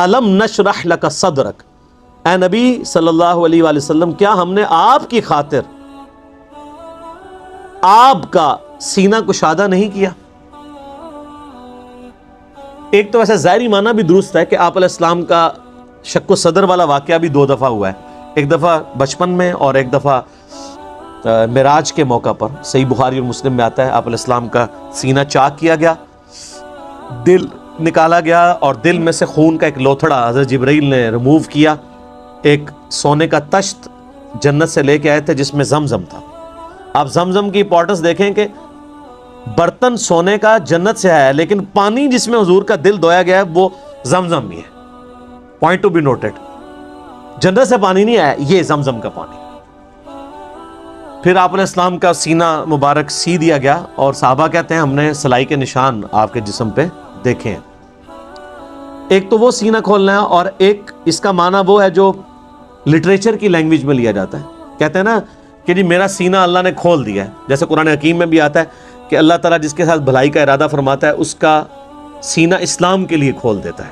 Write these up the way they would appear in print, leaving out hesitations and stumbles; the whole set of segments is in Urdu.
الم نشرح لک صدرک، اے نبی صلی اللہ علیہ وآلہ وسلم کیا ہم نے آپ کی خاطر آپ کا سینہ کشادہ نہیں کیا؟ ایک تو ویسے ظاہری معنی بھی درست ہے کہ آپ علیہ السلام کا شق و صدر والا واقعہ بھی 2 دفعہ ہوا ہے، ایک دفعہ بچپن میں اور ایک دفعہ معراج کے موقع پر۔ صحیح بخاری اور مسلم میں آتا ہے آپ علیہ السلام کا سینہ چاک کیا گیا، دل نکالا گیا اور دل میں سے خون کا ایک لوتھڑا حضرت جبرائیل نے ریموو کیا، ایک سونے کا تشت جنت سے لے کے آئے تھے جس میں زمزم تھا۔ آپ زمزم کی امپورٹنس دیکھیں کہ برتن سونے کا جنت سے آیا ہے، لیکن پانی جس میں حضور کا دل دھویا گیا ہے وہ زمزم ہی ہے۔ پوائنٹ ٹو بی نوٹڈ، جنت سے پانی نہیں آیا، یہ زمزم کا پانی۔ پھر آپ علیہ السلام کا سینہ مبارک سی دیا گیا اور صحابہ کہتے ہیں ہم نے سلائی کے نشان آپ کے جسم پہ دیکھے ہیں۔ ایک تو وہ سینہ کھولنا ہے، اور ایک اس کا معنی وہ ہے جو لٹریچر کی لینگویج میں لیا جاتا ہے، کہتے ہیں نا کہ جی میرا سینہ اللہ نے کھول دیا ہے، جیسے قرآن حکیم میں بھی آتا ہے کہ اللہ تعالیٰ جس کے ساتھ بھلائی کا ارادہ فرماتا ہے اس کا سینہ اسلام کے لیے کھول دیتا ہے،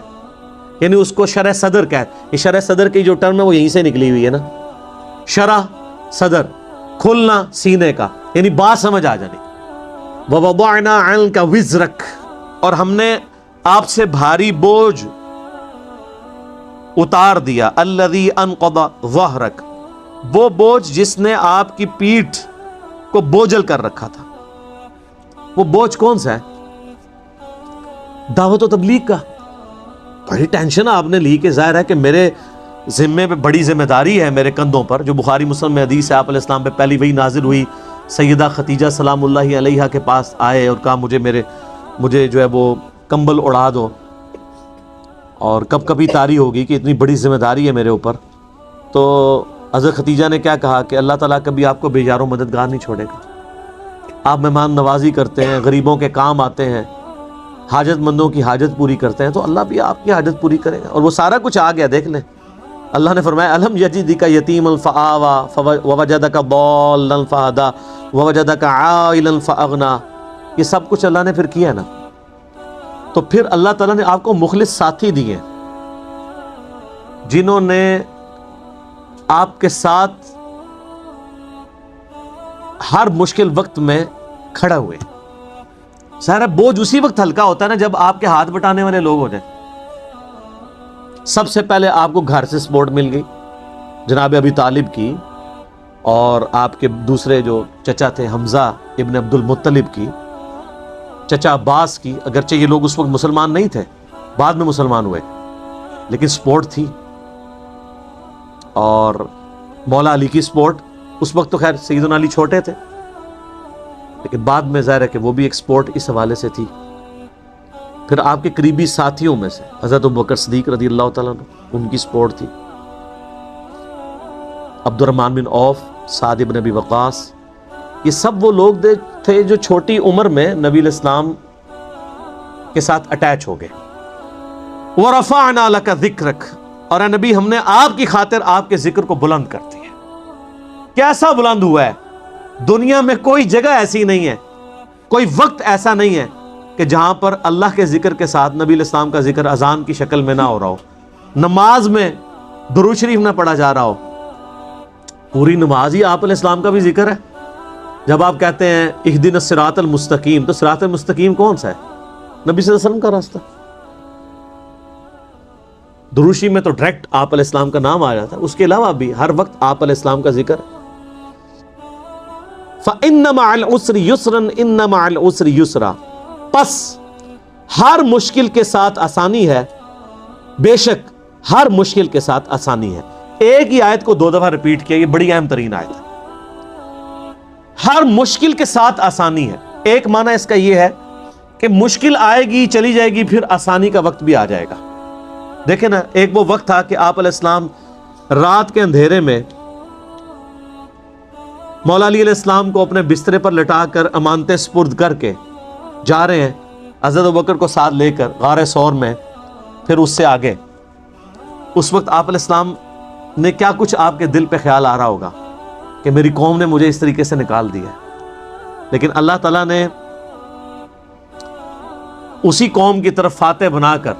یعنی اس کو شرح صدر کہتے ہیں۔ یہ شرح صدر کی جو ٹرم ہے وہ یہیں سے نکلی ہوئی ہے نا، شرح صدر، کھلنا سینے کا، یعنی بات سمجھ آ جانی۔ وَوَضَعْنَا عَنْكَ وِزْرَكَ، اور ہم نے آپ سے بھاری بوجھ اتار دیا، الَّذِي أَنْقَضَ ظَهْرَكَ، وہ بوجھ جس نے آپ کی پیٹھ کو بوجھل کر رکھا تھا۔ وہ بوجھ کون سا ہے؟ دعوت و تبلیغ کا۔ بڑی ٹینشن آپ نے لی کہ ظاہر ہے کہ میرے ذمے پہ بڑی ذمہ داری ہے میرے کندھوں پر، جو بخاری مسلم میں حدیث ہے آپ علیہ السلام پہ پہلی وحی نازل ہوئی، سیدہ خدیجہ سلام اللہ علیہا کے پاس آئے اور کہا مجھے جو ہے وہ کمبل اڑا دو، اور کب کبھی طاری ہوگی کہ اتنی بڑی ذمہ داری ہے میرے اوپر۔ تو حضرت خدیجہ نے کیا کہا کہ اللہ تعالیٰ کبھی آپ کو بے یار و مددگار نہیں چھوڑے گا، آپ مہمان نوازی کرتے ہیں، غریبوں کے کام آتے ہیں، حاجت مندوں کی حاجت پوری کرتے ہیں، تو اللہ بھی آپ کی حاجت پوری کرے گا۔ اور وہ سارا کچھ آ گیا، دیکھ لیں اللہ نے فرمایا الم یجدک یتیما فآوی ووجدک ضالا فہدی ووجدک عائلا فاغنی، یہ سب کچھ اللہ نے پھر کیا نا۔ تو پھر اللہ تعالیٰ نے آپ کو مخلص ساتھی دیے جنہوں نے آپ کے ساتھ ہر مشکل وقت میں کھڑا ہوئے۔ ظاہر ہے بوجھ اسی وقت ہلکا ہوتا ہے نا جب آپ کے ہاتھ بٹانے والے لوگ ہو جائیں۔ سب سے پہلے آپ کو گھر سے سپورٹ مل گئی جناب ابی طالب کی، اور آپ کے دوسرے جو چچا تھے حمزہ ابن عبد المطلب کی، چچا عباس کی، اگرچہ یہ لوگ اس وقت مسلمان نہیں تھے، بعد میں مسلمان ہوئے، لیکن سپورٹ تھی۔ اور مولا علی کی سپورٹ، اس وقت تو خیر سیدنا علی چھوٹے تھے، لیکن بعد میں ظاہر ہے کہ وہ بھی ایک سپورٹ اس حوالے سے تھی۔ پھر آپ کے قریبی ساتھیوں میں سے حضرت ابوبکر صدیق رضی اللہ تعالیٰ عنہ، ان کی سپورٹ تھی، عبد الرحمن بن عوف، سعد بن ابی وقاص، یہ سب وہ لوگ تھے جو چھوٹی عمر میں نبی علیہ السلام کے ساتھ اٹیچ ہو گئے۔ وَرَفَعْنَا لَكَ ذِكْرَكَ، اور اے نبی ہم نے آپ کی خاطر آپ کے ذکر کو بلند کر دیا۔ کیسا بلند ہوا ہے؟ دنیا میں کوئی جگہ ایسی نہیں ہے، کوئی وقت ایسا نہیں ہے کہ جہاں پر اللہ کے ذکر کے ساتھ نبی علیہ السلام کا ذکر اذان کی شکل میں نہ ہو رہا ہو، نماز میں درود شریف نہ پڑھا جا رہا ہو۔ پوری نماز ہی آپ علیہ السلام کا بھی ذکر ہے۔ جب آپ کہتے ہیں اہدنا الصراط المستقیم، تو صراط المستقیم کون سا ہے؟ نبی صلی اللہ علیہ وسلم کا راستہ۔ درود شریف میں تو ڈائریکٹ آپ علیہ السلام کا نام آ جاتا ہے، اس کے علاوہ بھی ہر وقت آپ علیہ السلام کا ذکر۔ فَإِنَّ مَعَ الْعُسْرِ يُسْرًا إِنَّ مَعَ الْعُسْرِ يُسْرًا، پس ہر مشکل کے ساتھ آسانی ہے، بے شک ہر مشکل کے ساتھ آسانی ہے۔ ایک ہی آیت کو 2 دفعہ ریپیٹ کیا، یہ بڑی اہم ترین آیت ہے۔ ہر مشکل کے ساتھ آسانی ہے، ایک معنی اس کا یہ ہے کہ مشکل آئے گی چلی جائے گی، پھر آسانی کا وقت بھی آ جائے گا۔ دیکھیں نا، ایک وہ وقت تھا کہ آپ علیہ السلام رات کے اندھیرے میں مولا علی علیہ السلام کو اپنے بسترے پر لٹا کر امانتیں سپرد کر کے جا رہے ہیں، حضرت ابوبکر کو ساتھ لے کر غار ثور میں، پھر اس سے آگے۔ اس وقت آپ علیہ السلام نے کیا کچھ آپ کے دل پہ خیال آ رہا ہوگا کہ میری قوم نے مجھے اس طریقے سے نکال دیا ہے، لیکن اللہ تعالیٰ نے اسی قوم کی طرف فاتح بنا کر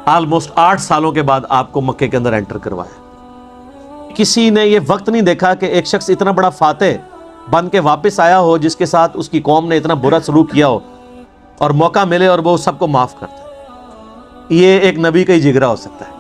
آلموسٹ 8 سالوں کے بعد آپ کو مکے کے اندر انٹر کروایا. کسی نے یہ وقت نہیں دیکھا کہ ایک شخص اتنا بڑا فاتح بن کے واپس آیا ہو جس کے ساتھ اس کی قوم نے اتنا برا سلوک کیا ہو اور موقع ملے اور وہ سب کو معاف کرتا ہے. یہ ایک نبی کا ہی جگرا ہو سکتا ہے.